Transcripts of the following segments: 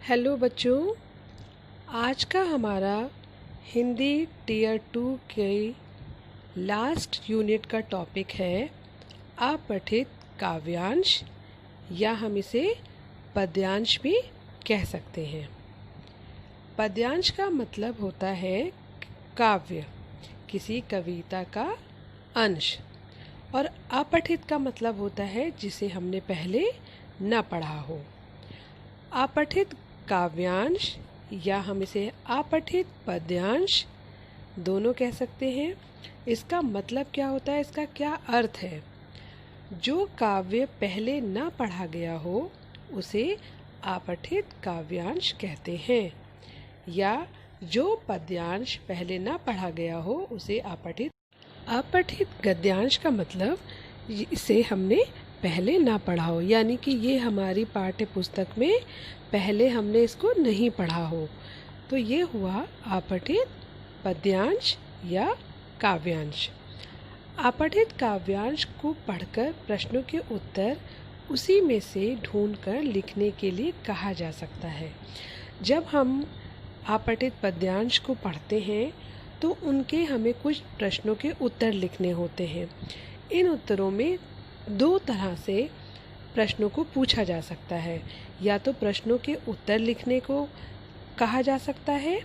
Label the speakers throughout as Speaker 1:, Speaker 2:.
Speaker 1: Hello बच्चों, आज का हमारा हिंदी टियर 2 के लास्ट यूनिट का टॉपिक है अपठित काव्यांश, या हम इसे पद्यांश भी कह सकते हैं। पद्यांश का मतलब होता है काव्य, किसी कविता का अंश, और अपठित का मतलब होता है जिसे हमने पहले न पढ़ा हो। अपठित काव्यांश या हम इसे अपठित पद्यांश दोनों कह सकते हैं। इसका मतलब क्या होता है, इसका क्या अर्थ है? जो काव्य पहले न पढ़ा गया हो उसे अपठित काव्यांश कहते हैं, या जो पद्यांश पहले न पढ़ा गया हो उसे अपठित गद्यांश का मतलब इसे हमने पहले ना पढ़ा हो, यानी कि ये हमारी पाठ्य पुस्तक में पहले हमने इसको नहीं पढ़ा हो, तो ये हुआ अपठित पद्यांश या काव्यांश। अपठित काव्यांश को पढ़कर प्रश्नों के उत्तर उसी में से ढूंढकर लिखने के लिए कहा जा सकता है। जब हम अपठित पद्यांश को पढ़ते हैं तो उनके हमें कुछ प्रश्नों के उत्तर लिखने होते हैं। इन उत्तरों में दो तरह से प्रश्नों को पूछा जा सकता है, या तो प्रश्नों के उत्तर लिखने को कहा जा सकता है,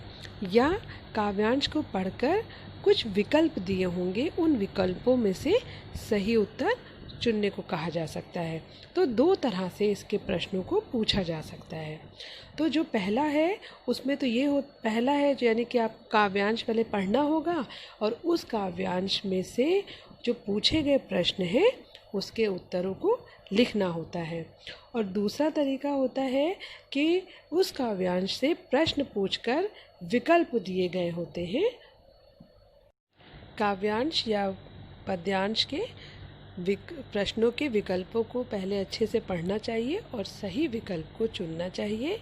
Speaker 1: या काव्यांश को पढ़कर कुछ विकल्प दिए होंगे, उन विकल्पों में से सही उत्तर चुनने को कहा जा सकता है। तो दो तरह से इसके प्रश्नों को पूछा जा सकता है। तो जो पहला है उसमें तो ये पहला है यानी कि आप काव्यांश पहले पढ़ना होगा और उस काव्यांश में से जो पूछे गए प्रश्न हैं उसके उत्तरों को लिखना होता है। और दूसरा तरीका होता है कि उस काव्यांश से प्रश्न पूछकर विकल्प दिए गए होते हैं। काव्यांश या पद्यांश के प्रश्नों के विकल्पों को पहले अच्छे से पढ़ना चाहिए और सही विकल्प को चुनना चाहिए।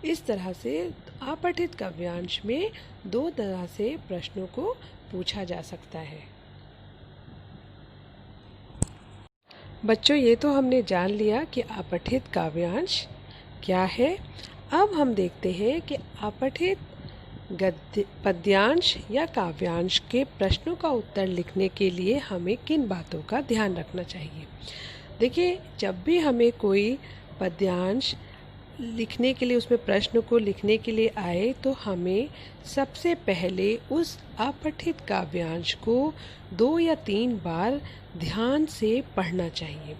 Speaker 1: इस तरह से अपठित काव्यांश में दो तरह से प्रश्नों को पूछा जा सकता है। बच्चों, ये तो हमने जान लिया कि अपठित काव्यांश क्या है। अब हम देखते हैं कि अपठित पद्यांश या काव्यांश के प्रश्नों का उत्तर लिखने के लिए हमें किन बातों का ध्यान रखना चाहिए। देखिए, जब भी हमें कोई पद्यांश लिखने के लिए, उसमें प्रश्न को लिखने के लिए आए, तो हमें सबसे पहले उस अपठित काव्यांश को 2 या 3 बार ध्यान से पढ़ना चाहिए।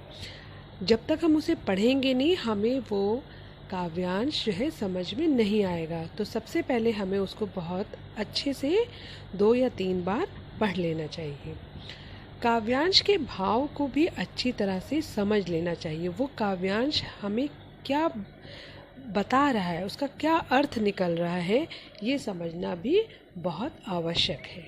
Speaker 1: जब तक हम उसे पढ़ेंगे नहीं, हमें वो काव्यांश जो है समझ में नहीं आएगा। तो सबसे पहले हमें उसको बहुत अच्छे से 2 या 3 बार पढ़ लेना चाहिए। काव्यांश के भाव को भी अच्छी तरह से समझ लेना चाहिए। वो काव्यांश हमें क्या बता रहा है, उसका क्या अर्थ निकल रहा है, ये समझना भी बहुत आवश्यक है।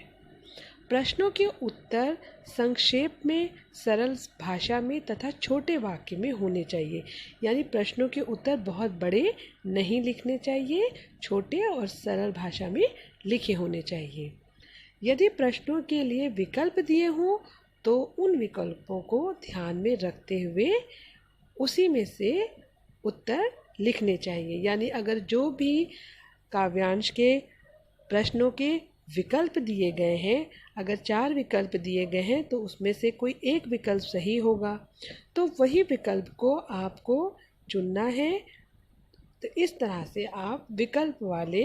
Speaker 1: प्रश्नों के उत्तर संक्षेप में, सरल भाषा में तथा छोटे वाक्य में होने चाहिए। यानी प्रश्नों के उत्तर बहुत बड़े नहीं लिखने चाहिए, छोटे और सरल भाषा में लिखे होने चाहिए। यदि प्रश्नों के लिए विकल्प दिए हों तो उन विकल्पों को ध्यान में रखते हुए उसी में से उत्तर लिखने चाहिए। यानी अगर जो भी काव्यांश के प्रश्नों के विकल्प दिए गए हैं, अगर 4 विकल्प दिए गए हैं तो उसमें से कोई एक विकल्प सही होगा, तो वही विकल्प को आपको चुनना है। तो इस तरह से आप विकल्प वाले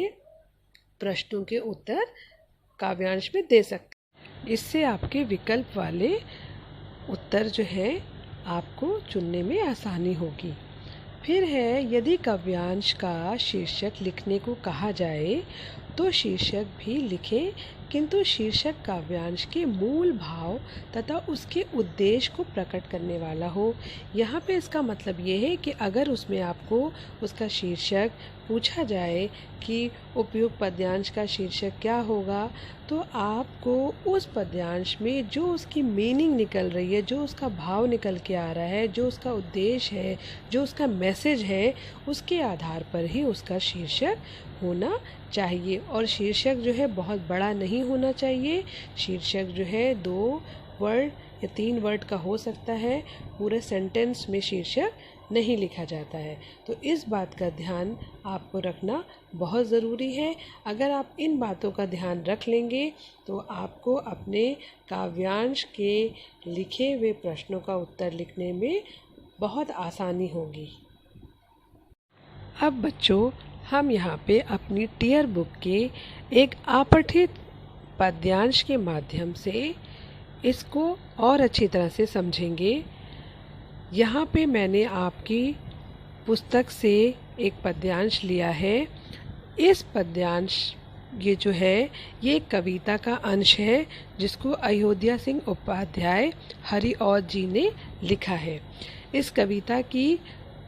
Speaker 1: प्रश्नों के उत्तर काव्यांश में दे सकते हैं। इससे आपके विकल्प वाले उत्तर जो है आपको चुनने में आसानी होगी। फिर है, यदि काव्यांश का शीर्षक लिखने को कहा जाए तो शीर्षक भी लिखें, किंतु शीर्षक काव्यांश के मूल भाव तथा उसके उद्देश्य को प्रकट करने वाला हो। यहाँ पे इसका मतलब ये है कि अगर उसमें आपको उसका शीर्षक पूछा जाए कि उपयुक्त पद्यांश का शीर्षक क्या होगा, तो आपको उस पद्यांश में जो उसकी मीनिंग निकल रही है, जो उसका भाव निकल के आ रहा है, जो उसका उद्देश्य है, जो उसका मैसेज है, उसके आधार पर ही उसका शीर्षक होना चाहिए। और शीर्षक जो है बहुत बड़ा नहीं होना चाहिए। शीर्षक जो है 2 वर्ड या 3 वर्ड का हो सकता है, पूरे सेंटेंस में शीर्षक नहीं लिखा जाता है। तो इस बात का ध्यान आपको रखना बहुत ज़रूरी है। अगर आप इन बातों का ध्यान रख लेंगे तो आपको अपने काव्यांश के लिखे हुए प्रश्नों का उत्तर लिखने में बहुत आसानी होगी। अब बच्चों, हम यहाँ पे अपनी टियर बुक के एक अपठित पद्यांश के माध्यम से इसको और अच्छी तरह से समझेंगे। यहाँ पे मैंने आपकी पुस्तक से एक पद्यांश लिया है। इस पद्यांश ये जो है ये कविता का अंश है जिसको अयोध्या सिंह उपाध्याय हरिऔध जी ने लिखा है। इस कविता की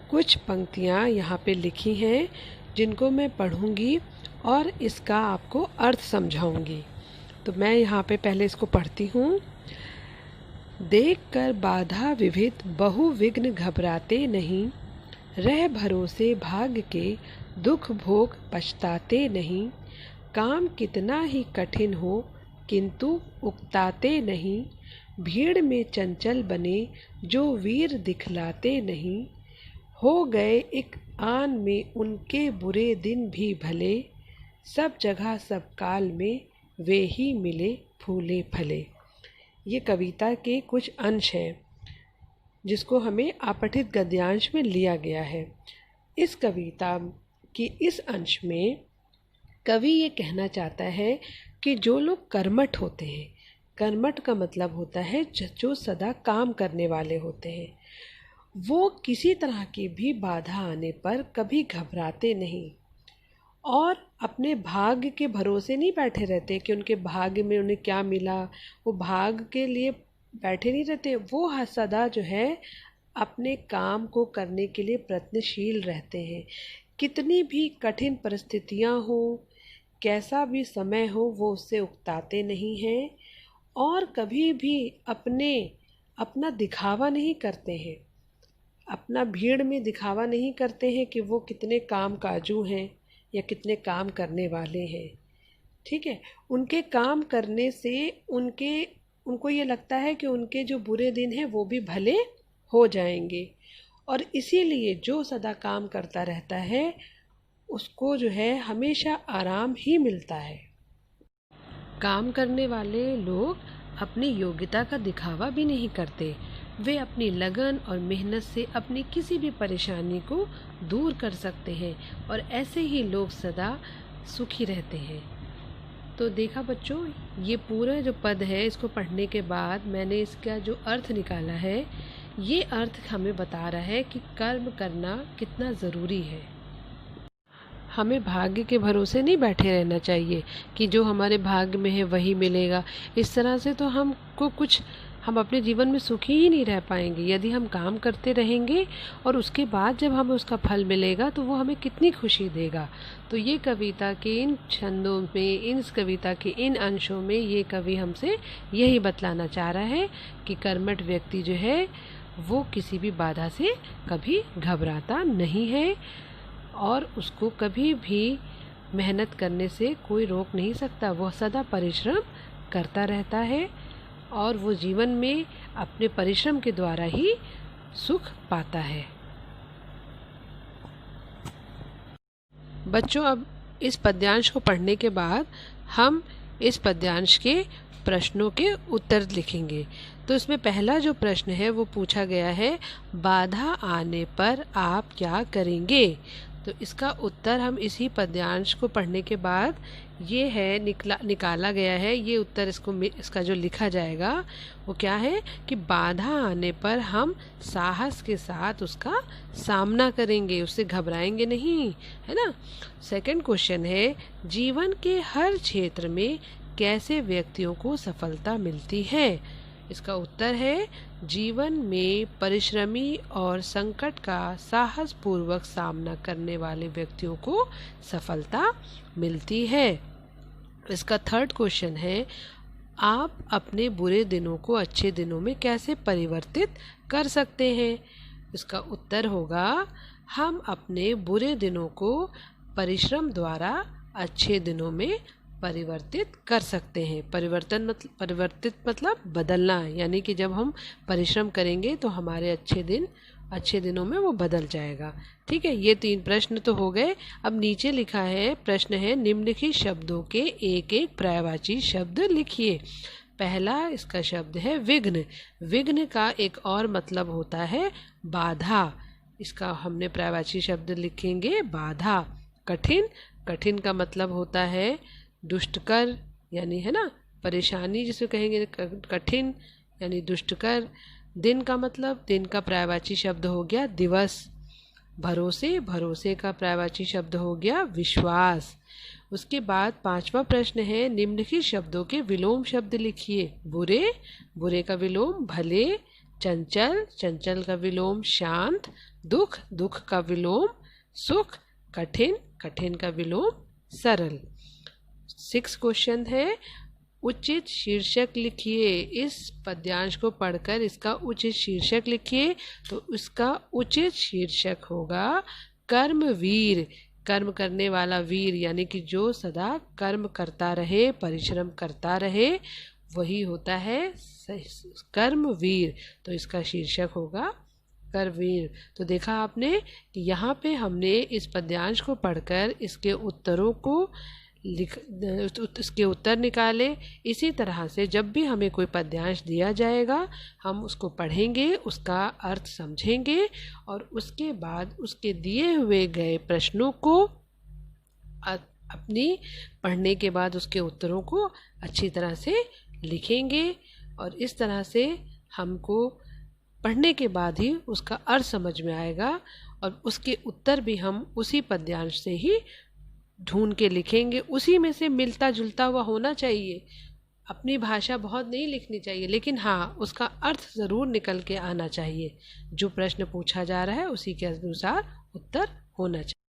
Speaker 1: कुछ पंक्तियाँ यहाँ पे लिखी हैं जिनको मैं पढ़ूँगी और इसका आपको अर्थ समझाऊँगी। तो मैं यहाँ पे पहले इसको पढ़ती हूँ। देख कर बाधा विविध बहु विघ्न घबराते नहीं, रह भरोसे भाग्य के दुख भोग पछताते नहीं। काम कितना ही कठिन हो किंतु उकताते नहीं, भीड़ में चंचल बने जो वीर दिखलाते नहीं। हो गए एक आन में उनके बुरे दिन भी भले, सब जगह सब काल में वे ही मिले फूले फले। ये कविता के कुछ अंश हैं जिसको हमें अपठित गद्यांश में लिया गया है। इस कविता की इस अंश में कवि ये कहना चाहता है कि जो लोग कर्मठ होते हैं, कर्मठ का मतलब होता है जो सदा काम करने वाले होते हैं, वो किसी तरह की भी बाधा आने पर कभी घबराते नहीं और अपने भाग्य के भरोसे नहीं बैठे रहते कि उनके भाग्य में उन्हें क्या मिला, वो भाग्य के लिए बैठे नहीं रहते। वो सदा जो है अपने काम को करने के लिए प्रयत्नशील रहते हैं। कितनी भी कठिन परिस्थितियां हो, कैसा भी समय हो, वो उससे उकताते नहीं हैं और कभी भी अपना दिखावा नहीं करते हैं, अपना भीड़ में दिखावा नहीं करते हैं कि वो कितने काम काजू हैं या कितने काम करने वाले हैं। ठीक है, उनके काम करने से उनको ये लगता है कि उनके जो बुरे दिन हैं वो भी भले हो जाएंगे और इसीलिए जो सदा काम करता रहता है उसको जो है हमेशा आराम ही मिलता है। काम करने वाले लोग अपनी योग्यता का दिखावा भी नहीं करते, वे अपनी लगन और मेहनत से अपनी किसी भी परेशानी को दूर कर सकते हैं और ऐसे ही लोग सदा सुखी रहते हैं। तो देखा बच्चों, ये पूरा जो पद है इसको पढ़ने के बाद मैंने इसका जो अर्थ निकाला है, ये अर्थ हमें बता रहा है कि कर्म करना कितना ज़रूरी है। हमें भाग्य के भरोसे नहीं बैठे रहना चाहिए कि जो हमारे भाग्य में है वही मिलेगा। इस तरह से तो हम अपने जीवन में सुखी ही नहीं रह पाएंगे। यदि हम काम करते रहेंगे और उसके बाद जब हमें उसका फल मिलेगा तो वो हमें कितनी खुशी देगा। तो ये कविता के इन छंदों में, इस कविता के इन अंशों में ये कवि हमसे यही बतलाना चाह रहा है कि कर्मठ व्यक्ति जो है वो किसी भी बाधा से कभी घबराता नहीं है और उसको कभी भी मेहनत करने से कोई रोक नहीं सकता। वह सदा परिश्रम करता रहता है और वो जीवन में अपने परिश्रम के द्वारा ही सुख पाता है। बच्चों, अब इस पद्यांश को पढ़ने के बाद हम इस पद्यांश के प्रश्नों के उत्तर लिखेंगे। तो इसमें पहला जो प्रश्न है वो पूछा गया है, बाधा आने पर आप क्या करेंगे? तो इसका उत्तर हम इसी पद्यांश को पढ़ने के बाद ये है निकाला गया है। ये उत्तर इसका जो लिखा जाएगा वो क्या है कि बाधा आने पर हम साहस के साथ उसका सामना करेंगे, उससे घबराएंगे नहीं, है ना। सेकंड क्वेश्चन है, जीवन के हर क्षेत्र में कैसे व्यक्तियों को सफलता मिलती है? इसका उत्तर है, जीवन में परिश्रमी और संकट का साहस पूर्वक सामना करने वाले व्यक्तियों को सफलता मिलती है। इसका थर्ड क्वेश्चन है, आप अपने बुरे दिनों को अच्छे दिनों में कैसे परिवर्तित कर सकते हैं? इसका उत्तर होगा, हम अपने बुरे दिनों को परिश्रम द्वारा अच्छे दिनों में परिवर्तित कर सकते हैं। परिवर्तित मतलब बदलना, यानी कि जब हम परिश्रम करेंगे तो हमारे अच्छे दिन अच्छे दिनों में वो बदल जाएगा। ठीक है, ये 3 प्रश्न तो हो गए। अब नीचे लिखा है, प्रश्न है निम्नलिखित शब्दों के एक एक पर्यायवाची शब्द लिखिए। पहला इसका शब्द है विघ्न। विघ्न का एक और मतलब होता है बाधा। इसका हमने पर्यायवाची शब्द लिखेंगे बाधा। कठिन, कठिन का मतलब होता है दुष्टकर, यानी है ना परेशानी जिसे कहेंगे कठिन यानी दुष्टकर। दिन का मतलब, दिन का पर्यायवाची शब्द हो गया दिवस। भरोसे, भरोसे का पर्यायवाची शब्द हो गया विश्वास। उसके बाद 5वां प्रश्न है निम्नलिखित शब्दों के विलोम शब्द लिखिए। बुरे, बुरे का विलोम भले। चंचल, चंचल का विलोम शांत। दुख, दुख का विलोम सुख। कठिन, कठिन का विलोम सरल। 6 क्वेश्चन है, उचित शीर्षक लिखिए। इस पद्यांश को पढ़कर इसका उचित शीर्षक लिखिए। तो इसका उचित शीर्षक होगा कर्मवीर। कर्म करने वाला वीर, यानी कि जो सदा कर्म करता रहे, परिश्रम करता रहे, वही होता है कर्मवीर। तो इसका शीर्षक होगा कर्मवीर। तो देखा आपने कि यहाँ पे हमने इस पद्यांश को पढ़कर इसके उत्तरों को इसके उत्तर निकाले। इसी तरह से जब भी हमें कोई पद्यांश दिया जाएगा, हम उसको पढ़ेंगे, उसका अर्थ समझेंगे और उसके बाद उसके दिए हुए गए प्रश्नों को अपनी पढ़ने के बाद उसके उत्तरों को अच्छी तरह से लिखेंगे। और इस तरह से हमको पढ़ने के बाद ही उसका अर्थ समझ में आएगा और उसके उत्तर भी हम उसी पद्यांश से ही ढूंढ के लिखेंगे। उसी में से मिलता जुलता हुआ होना चाहिए। अपनी भाषा बहुत नहीं लिखनी चाहिए, लेकिन हाँ उसका अर्थ ज़रूर निकल के आना चाहिए। जो प्रश्न पूछा जा रहा है उसी के अनुसार उत्तर होना चाहिए।